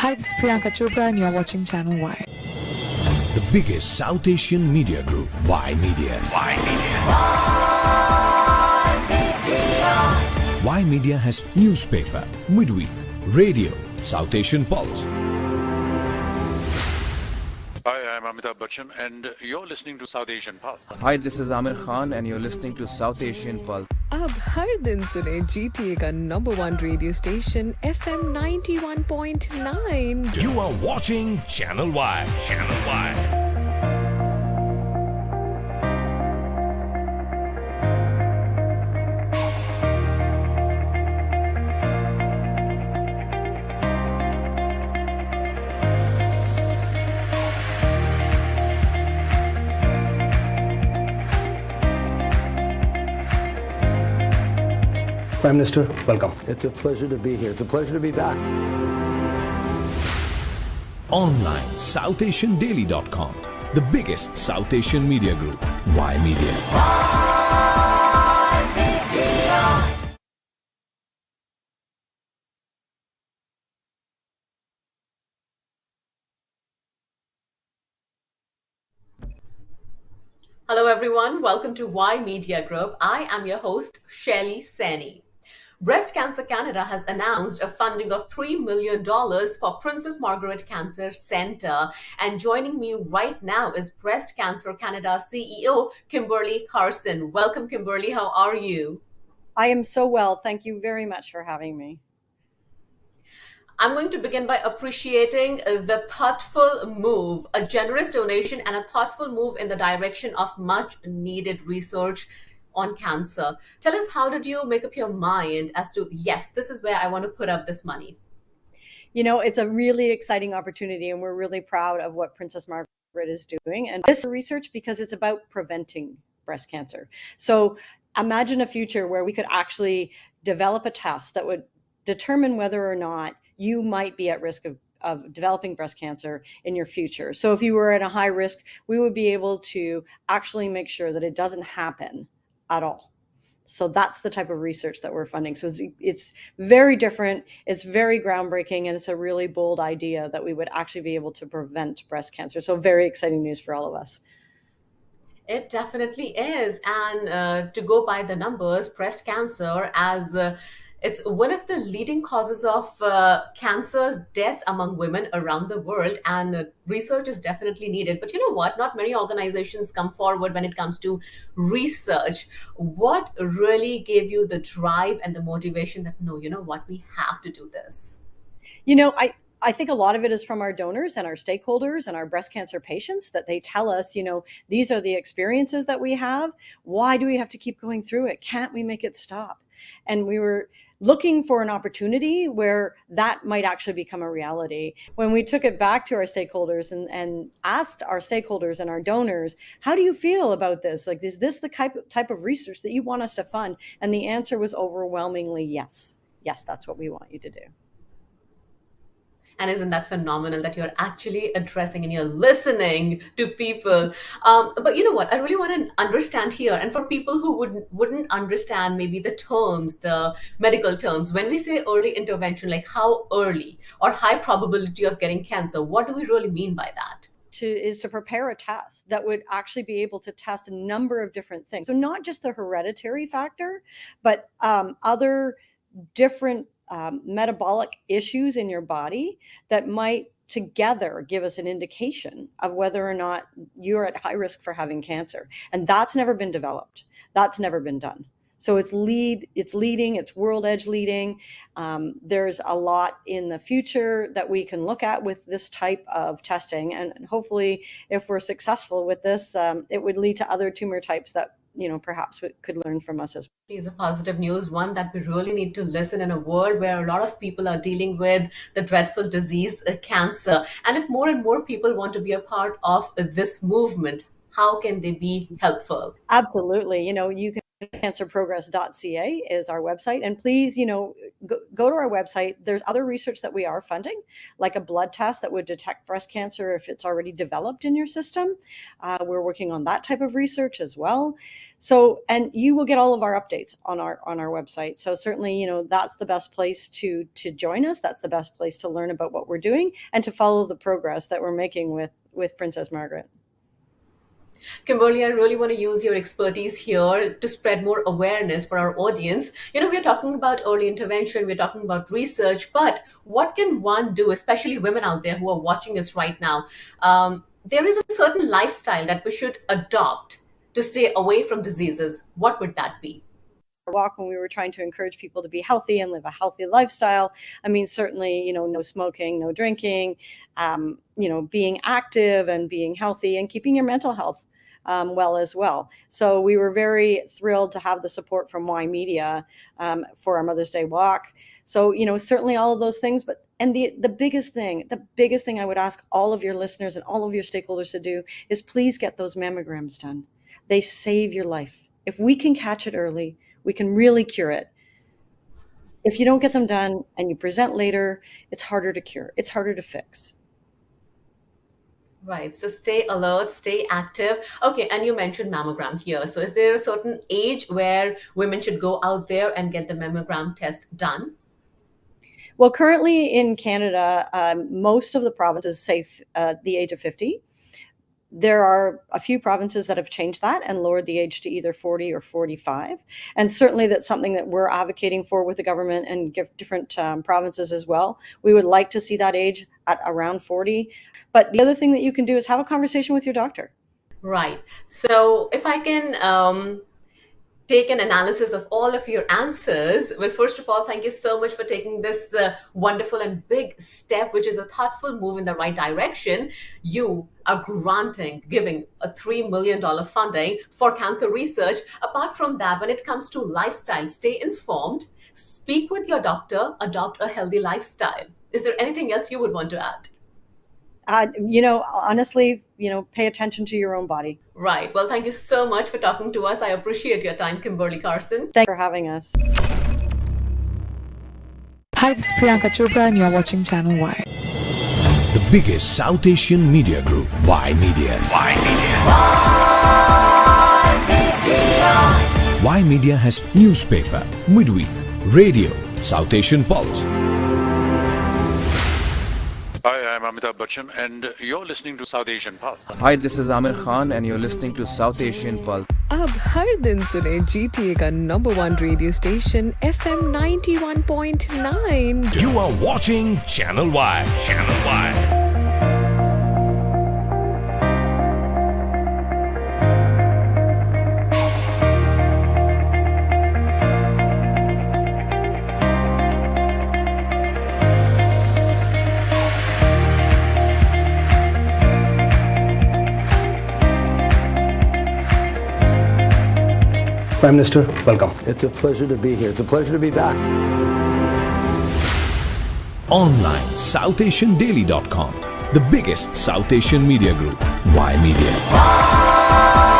Hi, this is Priyanka Chopra and you're watching Channel Y. The biggest South Asian media group, Y Media. Y Media has newspaper, midweek, radio, South Asian Pulse. Hi, I'm Amitabh Bachchan and you're listening to South Asian Pulse. Hi, this is Amir Khan and you're listening to South Asian Pulse. अब हर दिन सुने GTA का number 1 radio station FM 91.9. You are watching Channel Y. Channel Y. Prime Minister, welcome. It's a pleasure to be here. It's a pleasure to be back. Online, SouthAsianDaily.com. The biggest South Asian media group, Y Media. Hello everyone, welcome to Y Media Group. I am your host, Shelly Sani. Breast Cancer Canada has announced a funding of $3 million for Princess Margaret Cancer Centre. And joining me right now is Breast Cancer Canada CEO, Kimberly Carson. Welcome, Kimberly. How are you? I am so well. Thank you very much for having me. I'm going to begin by appreciating the thoughtful move, a generous donation and a thoughtful move in the direction of much needed research on cancer. Tell us, how did you make up your mind as to, yes, this is where I want to put up this money? You know, it's a really exciting opportunity and we're really proud of what Princess Margaret is doing. And this research, because it's about preventing breast cancer. So imagine a future where we could actually develop a test that would determine whether or not you might be at risk of developing breast cancer in your future. So if you were at a high risk, we would be able to actually make sure that it doesn't happen at all. So that's the type of research that we're funding. So it's very different, it's very groundbreaking, and it's a really bold idea that we would actually be able to prevent breast cancer. So very exciting news for all of us. It definitely is. And to go by the numbers, breast cancer as it's one of the leading causes of cancer deaths among women around the world, and research is definitely needed. But you know what? Not many organizations come forward when it comes to research. What really gave you the drive and the motivation that, no, you know what, we have to do this? You know, I think a lot of it is from our donors and our stakeholders and our breast cancer patients, that they tell us, you know, these are the experiences that we have. Why do we have to keep going through it? Can't we make it stop? And we were looking for an opportunity where that might actually become a reality. When we took it back to our stakeholders and asked our stakeholders and our donors, how do you feel about this? Like, is this the type of research that you want us to fund? And the answer was overwhelmingly yes. Yes, that's what we want you to do. And isn't that phenomenal that you're actually addressing and you're listening to people? But you know what? I really want to understand here. And for people who wouldn't understand maybe the terms, the medical terms, when we say early intervention, like how early or high probability of getting cancer, what do we really mean by that? Is to prepare a test that would actually be able to test a number of different things. So not just the hereditary factor, but other different metabolic issues in your body that might together give us an indication of whether or not you're at high risk for having cancer. And that's never been developed. That's never been done. So it's leading, it's world edge leading. There's a lot in the future that we can look at with this type of testing. And hopefully, if we're successful with this, it would lead to other tumor types that, you know, perhaps we could learn from us as well. Is a positive news, one that we really need to listen in a world where a lot of people are dealing with the dreadful disease, cancer. And if more and more people want to be a part of this movement, how can they be helpful? Absolutely. You know, you can cancerprogress.ca is our website. And please, go to our website. There's other research that we are funding, like a blood test that would detect breast cancer if it's already developed in your system. We're working on that type of research as well. So, and you will get all of our updates on our website. So certainly, that's the best place to join us. That's the best place to learn about what we're doing and to follow the progress that we're making with Princess Margaret. Kimberly, I really want to use your expertise here to spread more awareness for our audience. We're talking about early intervention, we're talking about research, but what can one do, especially women out there who are watching us right now? There is a certain lifestyle that we should adopt to stay away from diseases. What would that be? Walk when we were trying to encourage people to be healthy and live a healthy lifestyle. I mean, certainly, no smoking, no drinking, being active and being healthy and keeping your mental health well as well. So we were very thrilled to have the support from Y Media for our Mother's Day walk. So, certainly all of those things, and the biggest thing I would ask all of your listeners and all of your stakeholders to do is please get those mammograms done. They save your life. If we can catch it early, we can really cure it. If you don't get them done and you present later, it's harder to cure. It's harder to fix. Right. So stay alert, stay active. Okay. And you mentioned mammogram here. So is there a certain age where women should go out there and get the mammogram test done? Well, currently in Canada, most of the provinces say the age of 50. There are a few provinces that have changed that and lowered the age to either 40 or 45. And certainly that's something that we're advocating for with the government and different provinces as well. We would like to see that age at around 40. But the other thing that you can do is have a conversation with your doctor. Right. So if I can take an analysis of all of your answers. Well, first of all, thank you so much for taking this wonderful and big step, which is a thoughtful move in the right direction. You are giving a $3 million funding for cancer research. Apart from that, when it comes to lifestyle, stay informed, speak with your doctor, adopt a healthy lifestyle. Is there anything else you would want to add? Honestly, pay attention to your own body. Right. Well, thank you so much for talking to us. I appreciate your time, Kimberly Carson. Thanks for having us. Hi, this is Priyanka Chopra and you're watching Channel Y. The biggest South Asian media group, Y Media. Y Media has newspaper, midweek, radio, South Asian Pulse. Hi, I'm Amitabh Bachchan, and you're listening to South Asian Pulse. Hi, this is Amir Khan and you're listening to South Asian Pulse. अब हर दिन सुने GTA का number 1 radio station FM 91.9. You are watching Channel Y. Channel Y. Prime Minister, welcome. It's a pleasure to be here. It's a pleasure to be back. Online, SouthAsianDaily.com. The biggest South Asian media group, Y Media.